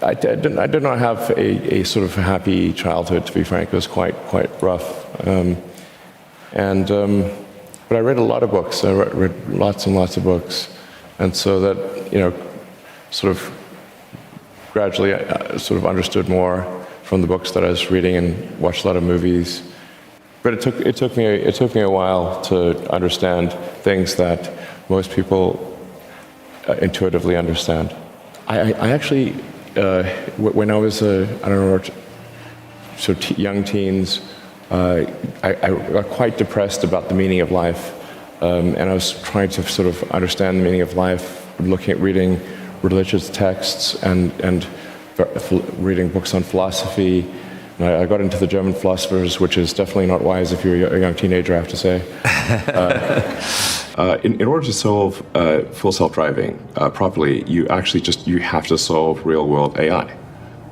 I did not have a sort of happy childhood, to be frank. It was quite rough. But I read a lot of books. I read lots and lots of books. And so that, sort of gradually I sort of understood more from the books that I was reading and watched a lot of movies. But it took me a while to understand things that most people intuitively understand. I actually, when I was young teens, I got quite depressed about the meaning of life, and I was trying to sort of understand the meaning of life, reading religious texts and reading books on philosophy. And I got into the German philosophers, which is definitely not wise if you're a young teenager, I have to say. In order to solve full self-driving properly, you have to solve real-world AI.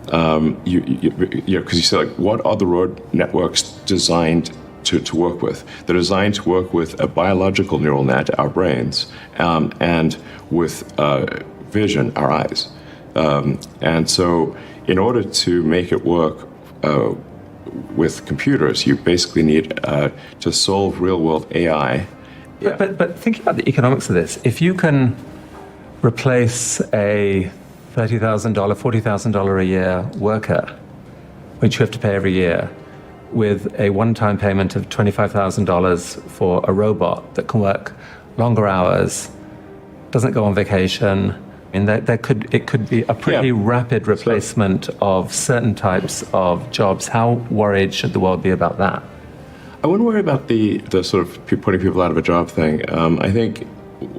Because you say, like, what are the road networks designed to work with? They're designed to work with a biological neural net, our brains, and with vision, our eyes. And so in order to make it work with computers, you basically need to solve real-world AI. Yeah. But thinking about the economics of this, if you can replace a $30,000, $40,000 a year worker, which you have to pay every year, with a one-time payment of $25,000 for a robot that can work longer hours, doesn't go on vacation, it could be a pretty rapid replacement of certain types of jobs. How worried should the world be about that? I wouldn't worry about the sort of putting people out of a job thing. I think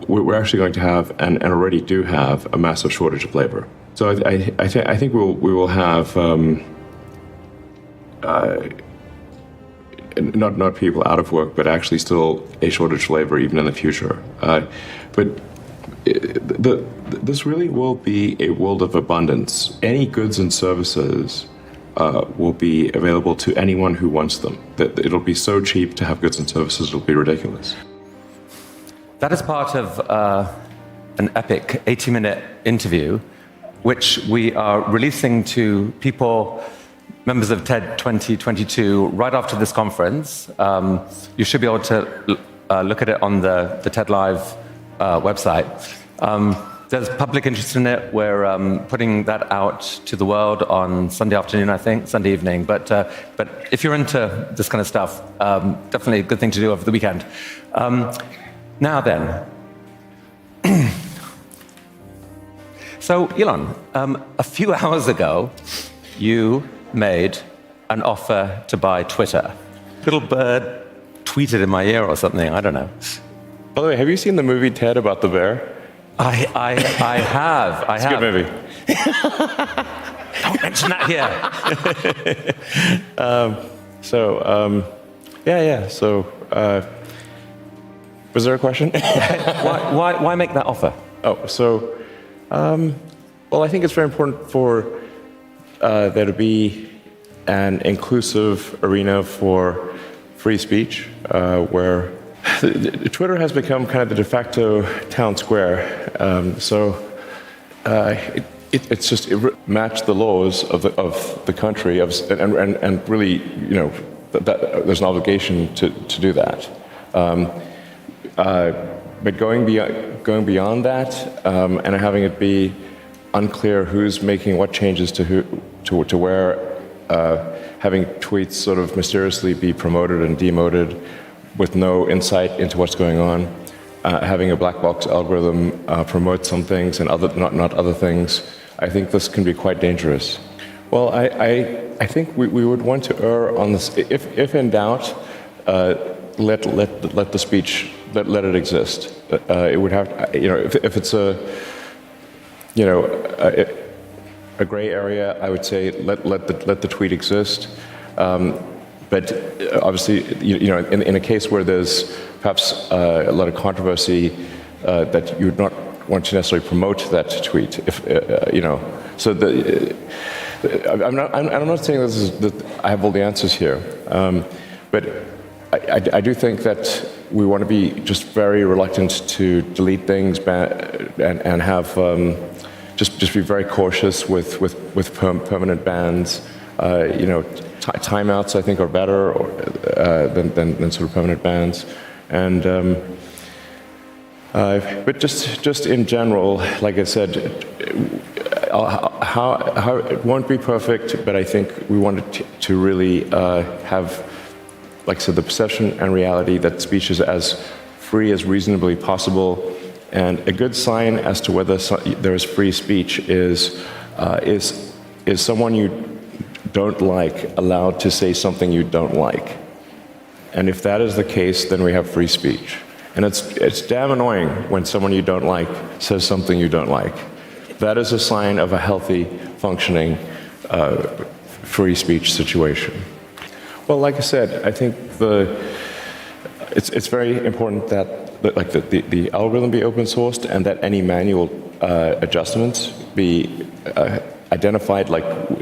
we're actually going to have, and already do have, a massive shortage of labor. So I think we will have not people out of work, but actually still a shortage of labor even in the future. But this really will be a world of abundance. Any goods and services will be available to anyone who wants them. That it'll be so cheap to have goods and services, it'll be ridiculous. That is part of an epic 80-minute interview, which we are releasing to people, members of TED 2022, right after this conference. You should be able to look at it on the TED Live website. There's public interest in it. We're putting that out to the world on Sunday afternoon, I think, Sunday evening. But if you're into this kind of stuff, definitely a good thing to do over the weekend. Now then, so Elon, a few hours ago, you made an offer to buy Twitter. Little bird tweeted in my ear or something, I don't know. By the way, have you seen the movie Ted about the bear? I have. It's a good movie. Don't mention that here. So, was there a question? Why make that offer? Well, I think it's very important for there to be an inclusive arena for free speech, where Twitter has become kind of the de facto town square. It's just matched the laws of the country, and really, there's an obligation to do that. But going beyond that, and having it be unclear who's making what changes to where, having tweets sort of mysteriously be promoted and demoted with no insight into what's going on, having a black box algorithm promote some things and not other things, I think this can be quite dangerous. Well, I think we would want to err on this. If in doubt, let the speech, let it exist. It would have, if it's a gray area, I would say let the tweet exist. But obviously, in a case where there's perhaps a lot of controversy, that you would not want to necessarily promote that tweet. So I'm not saying that I have all the answers here, but I do think that we want to be just very reluctant to delete things and have just be very cautious with permanent bans. Timeouts I think are better than sort of permanent bans, and but just in general, like I said, how it won't be perfect, but I think we wanted to really have, like I said, the perception and reality that speech is as free as reasonably possible, and a good sign as to whether there is free speech is someone you don't like allowed to say something you don't like. And if that is the case, then we have free speech. And it's damn annoying when someone you don't like says something you don't like. That is a sign of a healthy, functioning, free speech situation. Well, like I said, I think it's very important that the algorithm be open sourced and that any manual adjustments be identified.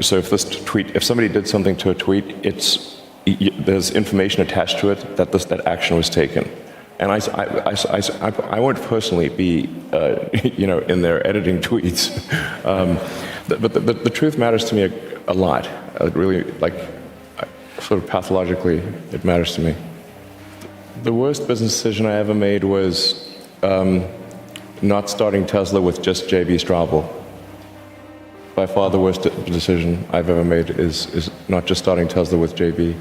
So if somebody did something to a tweet, there's information attached to it that action was taken. And I won't personally be, in there editing tweets, but the truth matters to me a lot. Really, sort of pathologically, it matters to me. The worst business decision I ever made was not starting Tesla with just J.B. Straubel. By far the worst decision I've ever made is not just starting Tesla with J.B.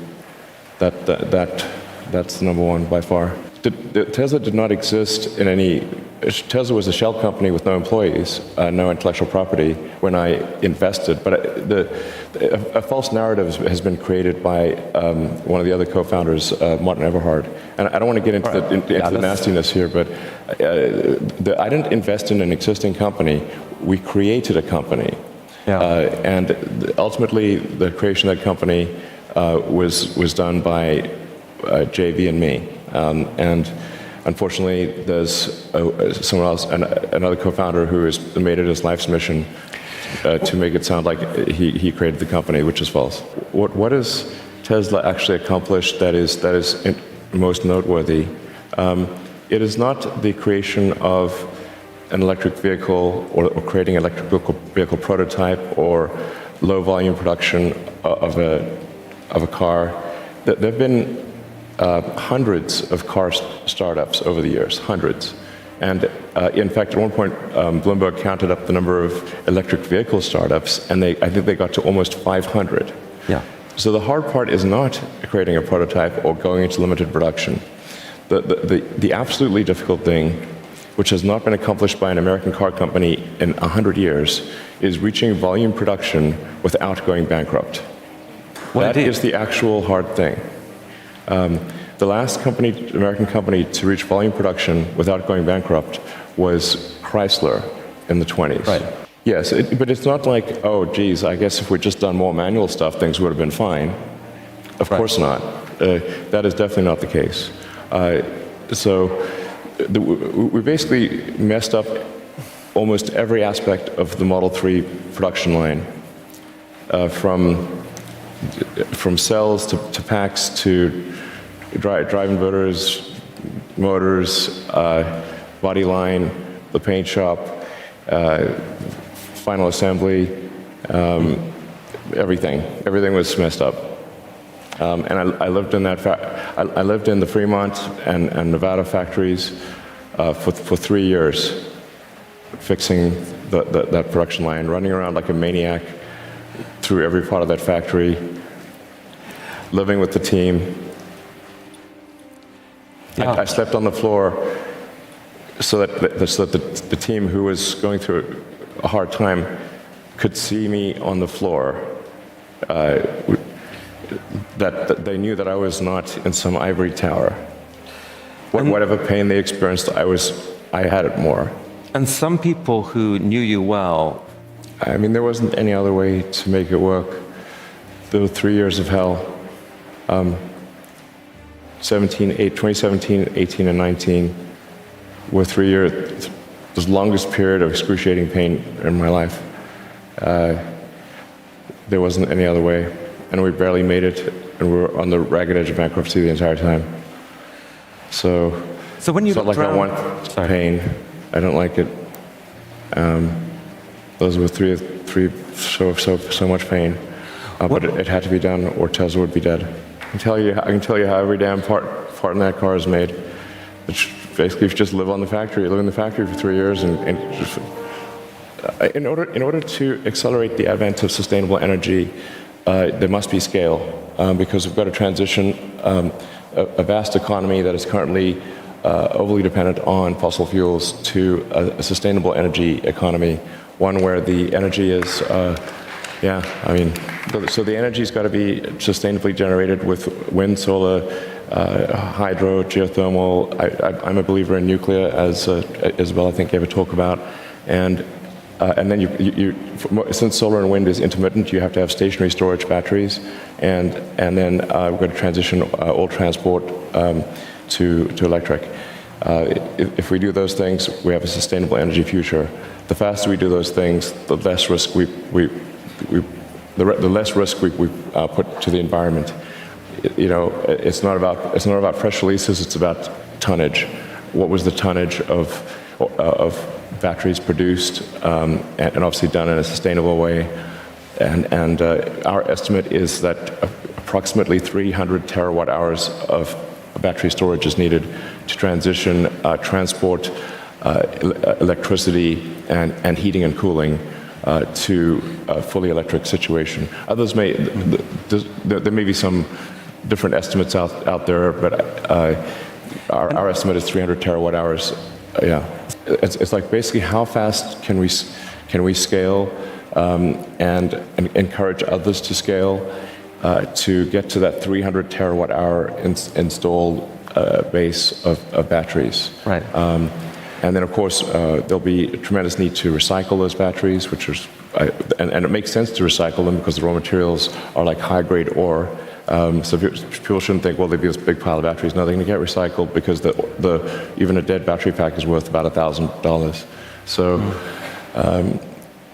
That's the number one by far. Tesla did not exist in any. Tesla was a shell company with no employees, no intellectual property when I invested. But a false narrative has been created by one of the other co-founders, Martin Everhard. And I don't want to get into the nastiness here, but I didn't invest in an existing company. We created a company. Yeah. And ultimately, the creation of that company was done by JV and me. And unfortunately, there's someone else, another co-founder, who has made it his life's mission to make it sound like he created the company, which is false. What has Tesla actually accomplished that is most noteworthy? It is not the creation of an electric vehicle or creating an electric vehicle prototype or low volume production of a car. There have been hundreds of car startups over the years, hundreds. And in fact, at one point, Bloomberg counted up the number of electric vehicle startups, and I think they got to almost 500. Yeah. So the hard part is not creating a prototype or going into limited production. The absolutely difficult thing, which has not been accomplished by an American car company in 100 years, is reaching volume production without going bankrupt. That is the actual hard thing. The last American company to reach volume production without going bankrupt was Chrysler in the 20s. Right. Yes, but it's not like, oh, geez, I guess if we'd just done more manual stuff, things would have been fine. Of course not. That is definitely not the case. We basically messed up almost every aspect of the Model 3 production line, from cells to packs to drive inverters, motors, body line, the paint shop, final assembly, everything. Everything was messed up. And I lived in I lived in the Fremont and Nevada factories for 3 years, fixing that production line, running around like a maniac through every part of that factory, living with the team. Yeah. I slept on the floor so that the team who was going through a hard time could see me on the floor. That they knew that I was not in some ivory tower. Whatever pain they experienced, I had it more. And some people who knew you well. I mean, there wasn't any other way to make it work. There were 3 years of hell. 2017, 18, and 19 were 3 years, the longest period of excruciating pain in my life. There wasn't any other way. And we barely made it, and we were on the ragged edge of bankruptcy the entire time. So when you it's not like I want pain. I don't like it. Those were three so much pain. But it had to be done, or Tesla would be dead. I can tell you how every damn part in that car is made. It's basically, if you just live in the factory for 3 years, and just, in order to accelerate the advent of sustainable energy, there must be scale, because we've got to transition a vast economy that is currently overly dependent on fossil fuels to a sustainable energy economy, one where the energy is, so the energy's got to be sustainably generated with wind, solar, hydro, geothermal. I'm a believer in nuclear, as Isabel, I think, gave a talk about, and then since solar and wind is intermittent, you have to have stationary storage batteries, and then we're going to transition all transport to electric. If we do those things, we have a sustainable energy future. The faster we do those things, the less risk we put to the environment. It's not about press releases. It's about tonnage. What was the tonnage of batteries produced, and obviously done in a sustainable way? And our estimate is that approximately 300 terawatt hours of battery storage is needed to transition transport, electricity, and heating and cooling to a fully electric situation. Others there may be some different estimates out there, but our estimate is 300 terawatt hours. Yeah, it's like basically how fast can we scale and encourage others to scale to get to that 300 terawatt hour installed base of batteries. Right. And then, of course, there'll be a tremendous need to recycle those batteries, and it makes sense to recycle them because the raw materials are like high-grade ore. So people shouldn't think, well, there'd be this big pile of batteries. No, they're going to get recycled because even a dead battery pack is worth about $1,000. So,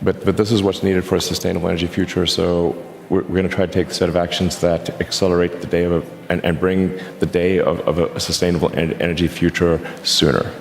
but this is what's needed for a sustainable energy future. So we're going to try to take a set of actions that accelerate the day and bring the day of a sustainable energy future sooner.